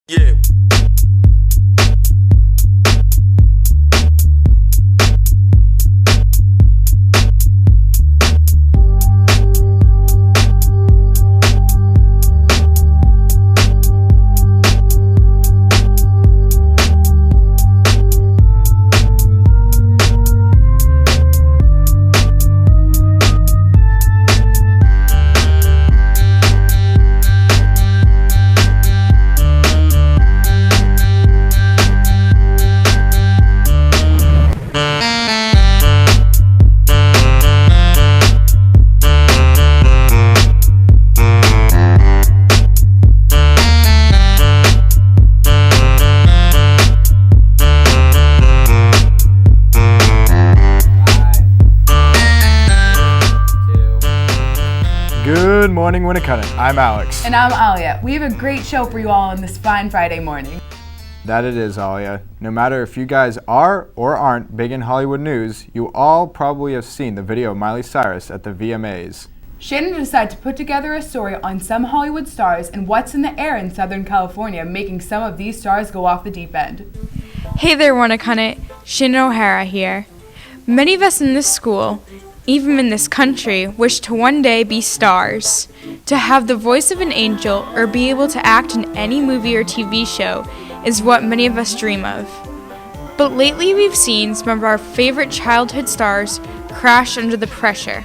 Yeah. Good morning, Winnicott. I'm Alex. And I'm Alia. We have a great show for you all on this fine Friday morning. That it is, Alia. No matter if you guys are or aren't big in Hollywood news, you all probably have seen the video of Miley Cyrus at the VMAs. Shannon decided to put together a story on some Hollywood stars and what's in the air in Southern California, making some of these stars go off the deep end. Hey there, Winnicott. Shannon O'Hara here. Many of us in this school, even in this country, wish to one day be stars. To have the voice of an angel or be able to act in any movie or TV show is what many of us dream of. But lately we've seen some of our favorite childhood stars crash under the pressure.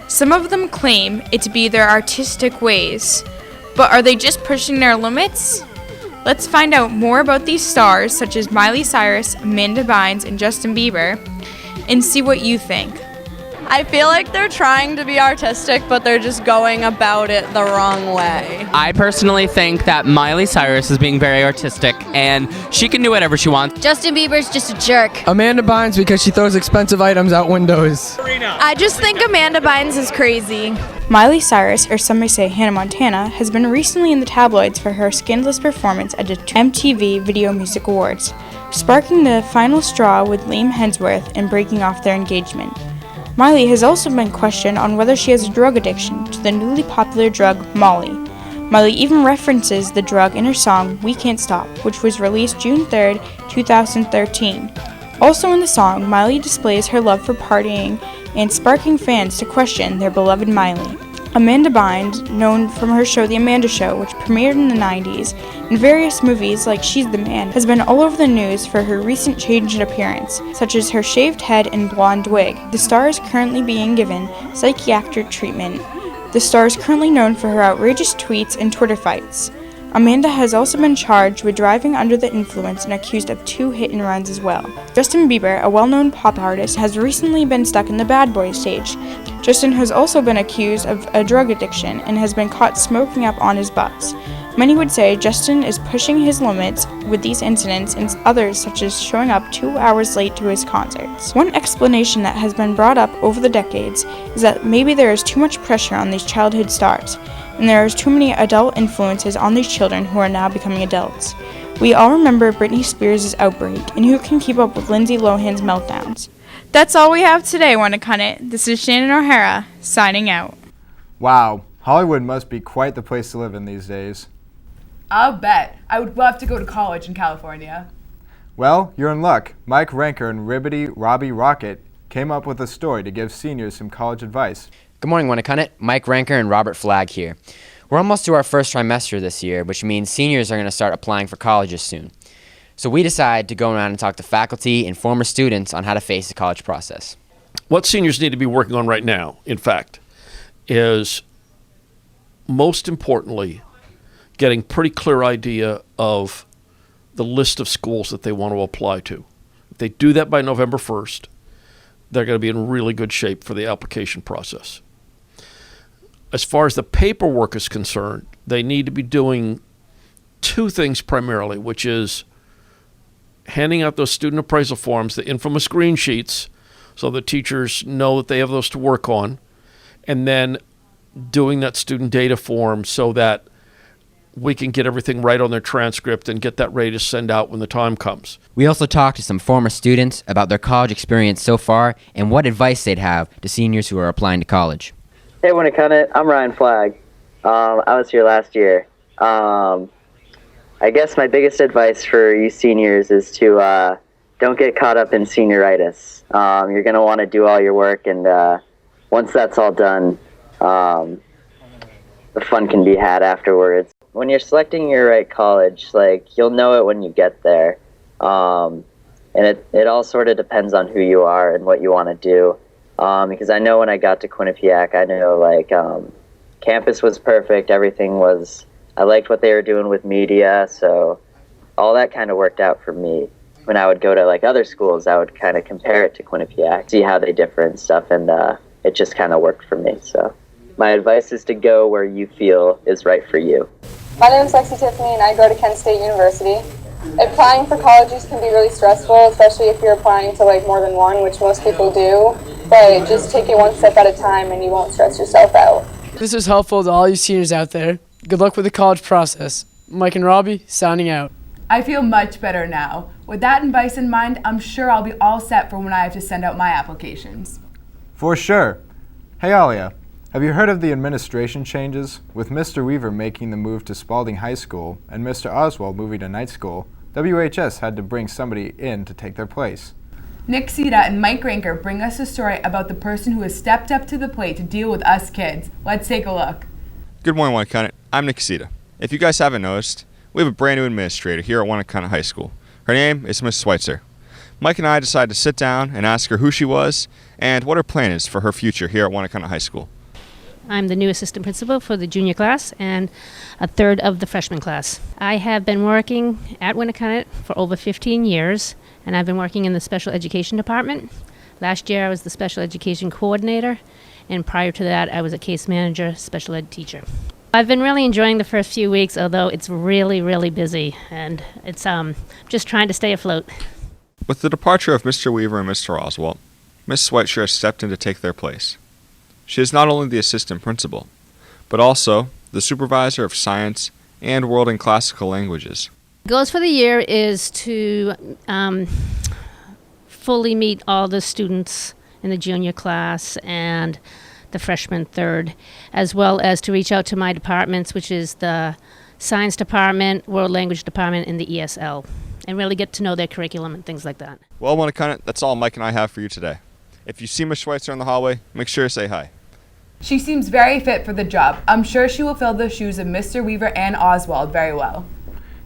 Some of them claim it to be their artistic ways, but are they just pushing their limits? Let's find out more about these stars such as Miley Cyrus, Amanda Bynes, and Justin Bieber, and see what you think. I feel like they're trying to be artistic, but they're just going about it the wrong way. I personally think that Miley Cyrus is being very artistic, and she can do whatever she wants. Justin Bieber's just a jerk. Amanda Bynes because she throws expensive items out windows. I just think Amanda Bynes is crazy. Miley Cyrus, or some may say Hannah Montana, has been recently in the tabloids for her scandalous performance at the MTV Video Music Awards, sparking the final straw with Liam Hemsworth and breaking off their engagement. Miley has also been questioned on whether she has a drug addiction to the newly popular drug Molly. Miley even references the drug in her song We Can't Stop, which was released June 3, 2013. Also in the song, Miley displays her love for partying and sparking fans to question their beloved Miley. Amanda Bynes, known from her show The Amanda Show, which premiered in the 90s, and various movies like She's the Man, has been all over the news for her recent change in appearance, such as her shaved head and blonde wig. The star is currently being given psychiatric treatment. The star is currently known for her outrageous tweets and Twitter fights. Amanda has also been charged with driving under the influence and accused of 2 hit-and-runs as well. Justin Bieber, a well-known pop artist, has recently been stuck in the bad boy stage. Justin has also been accused of a drug addiction and has been caught smoking up on his bus. Many would say Justin is pushing his limits with these incidents, and others such as showing up 2 hours late to his concerts. One explanation that has been brought up over the decades is that maybe there is too much pressure on these childhood stars, and there is too many adult influences on these children who are now becoming adults. We all remember Britney Spears' outbreak, and who can keep up with Lindsay Lohan's meltdowns? That's all we have today, Winnicott. This is Shannon O'Hara, signing out. Wow, Hollywood must be quite the place to live in these days. I'll bet. I would love to go to college in California. Well, you're in luck. Mike Ranker and Ribbity Robbie Rocket came up with a story to give seniors some college advice. Good morning, Winnicott. Mike Ranker and Robert Flagg here. We're almost to our first trimester this year, which means seniors are going to start applying for colleges soon. So we decided to go around and talk to faculty and former students on how to face the college process. What seniors need to be working on right now, in fact, is most importantly getting pretty clear idea of the list of schools that they want to apply to. If they do that by November 1st, they're going to be in really good shape for the application process. As far as the paperwork is concerned, they need to be doing 2 things primarily, which is handing out those student appraisal forms, the infamous green sheets, so the teachers know that they have those to work on, and then doing that student data form so that we can get everything right on their transcript and get that ready to send out when the time comes. We also talked to some former students about their college experience so far and what advice they'd have to seniors who are applying to college. Hey, Winnicott, I'm Ryan Flagg. I was here last year. I I guess my biggest advice for you seniors is to don't get caught up in senioritis. You're going to want to do all your work, and once that's all done, the fun can be had afterwards. When you're selecting your right college, like, you'll know it when you get there. And it all sort of depends on who you are and what you want to do. Because I know when I got to Quinnipiac, I know, like, campus was perfect. Everything was, I liked what they were doing with media, so all that kind of worked out for me. When I would go to, like, other schools, I would kind of compare it to Quinnipiac, see how they differ and stuff, and it just kind of worked for me. So my advice is to go where you feel is right for you. My name is Lexi Tiffany, and I go to Kent State University. Applying for colleges can be really stressful, especially if you're applying to, like, more than one, which most people do. But just take it one step at a time, and you won't stress yourself out. This is helpful to all you seniors out there. Good luck with the college process. Mike and Robbie, signing out. I feel much better now. With that advice in mind, I'm sure I'll be all set for when I have to send out my applications. For sure. Hey Alia, have you heard of the administration changes? With Mr. Weaver making the move to Spalding High School and Mr. Oswald moving to night school, WHS had to bring somebody in to take their place. Nick Sita and Mike Ranker bring us a story about the person who has stepped up to the plate to deal with us kids. Let's take a look. Good morning, Winnacunnet. I'm Nick Sita. If you guys haven't noticed, we have a brand new administrator here at Winnacunnet High School. Her name is Miss Schweitzer. Mike and I decided to sit down and ask her who she was and what her plan is for her future here at Winnacunnet High School. I'm the new assistant principal for the junior class and a third of the freshman class. I have been working at Winnacunnet for over 15 years, and I've been working in the special education department. Last year I was the special education coordinator, and prior to that I was a case manager, special ed teacher. I've been really enjoying the first few weeks, although it's really, really busy, and it's just trying to stay afloat. With the departure of Mr. Weaver and Mr. Oswald, Miss Schweitzer has stepped in to take their place. She is not only the assistant principal, but also the supervisor of science and world and classical languages. Goals for the year is to fully meet all the students in the junior class and the freshman third, as well as to reach out to my departments, which is the science department, world language department, and the ESL, and really get to know their curriculum and things like that. Well, Winnacunnet, that's all Mike and I have for you today. If you see Miss Schweitzer in the hallway, make sure to say hi. She seems very fit for the job. I'm sure she will fill the shoes of Mr. Weaver and Oswald very well.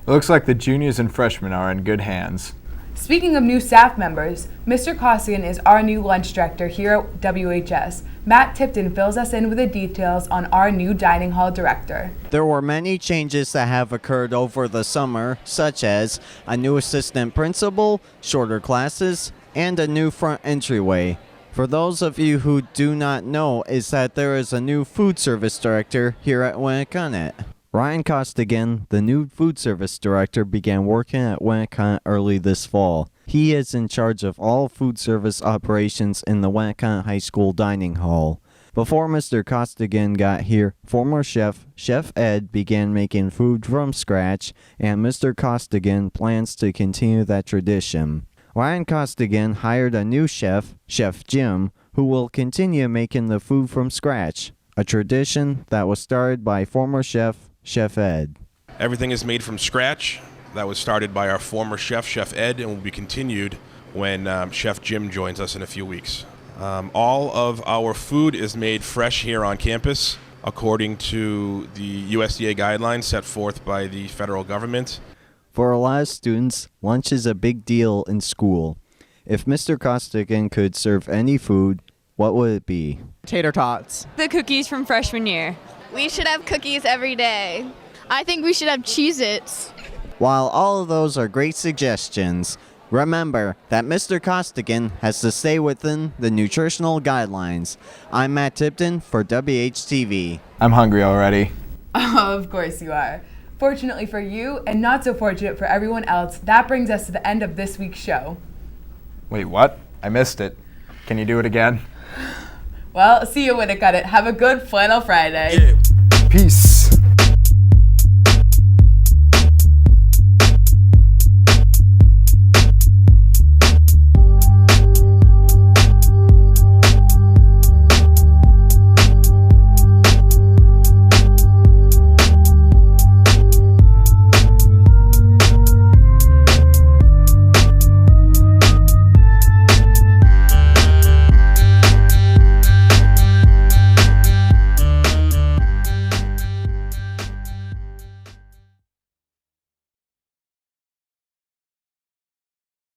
It looks like the juniors and freshmen are in good hands. Speaking of new staff members, Mr. Costigan is our new lunch director here at WHS. Matt Tipton fills us in with the details on our new dining hall director. There were many changes that have occurred over the summer, such as a new assistant principal, shorter classes, and a new front entryway. For those of you who do not know, is that there is a new food service director here at Winnacunnet. Ryan Costigan, the new food service director, began working at Winnacunnet early this fall. He is in charge of all food service operations in the Winnacunnet High School dining hall. Before Mr. Costigan got here, former chef, Chef Ed, began making food from scratch, and Mr. Costigan plans to continue that tradition. Ryan Costigan hired a new chef, Chef Jim, who will continue making the food from scratch, a tradition that was started by former chef, Chef Ed. Everything is made from scratch. That was started by our former chef, Chef Ed, and will be continued when Chef Jim joins us in a few weeks. All of our food is made fresh here on campus according to the USDA guidelines set forth by the federal government. For a lot of students, lunch is a big deal in school. If Mr. Costigan could serve any food, what would it be? Tater tots. The cookies from freshman year. We should have cookies every day. I think we should have Cheez-Its. While all of those are great suggestions, remember that Mr. Costigan has to stay within the nutritional guidelines. I'm Matt Tipton for WHTV. I'm hungry already. Of course you are. Fortunately for you, and not so fortunate for everyone else, that brings us to the end of this week's show. Wait, what? I missed it. Can you do it again? Well, see you when it got it. Have a good Flannel Friday. Peace.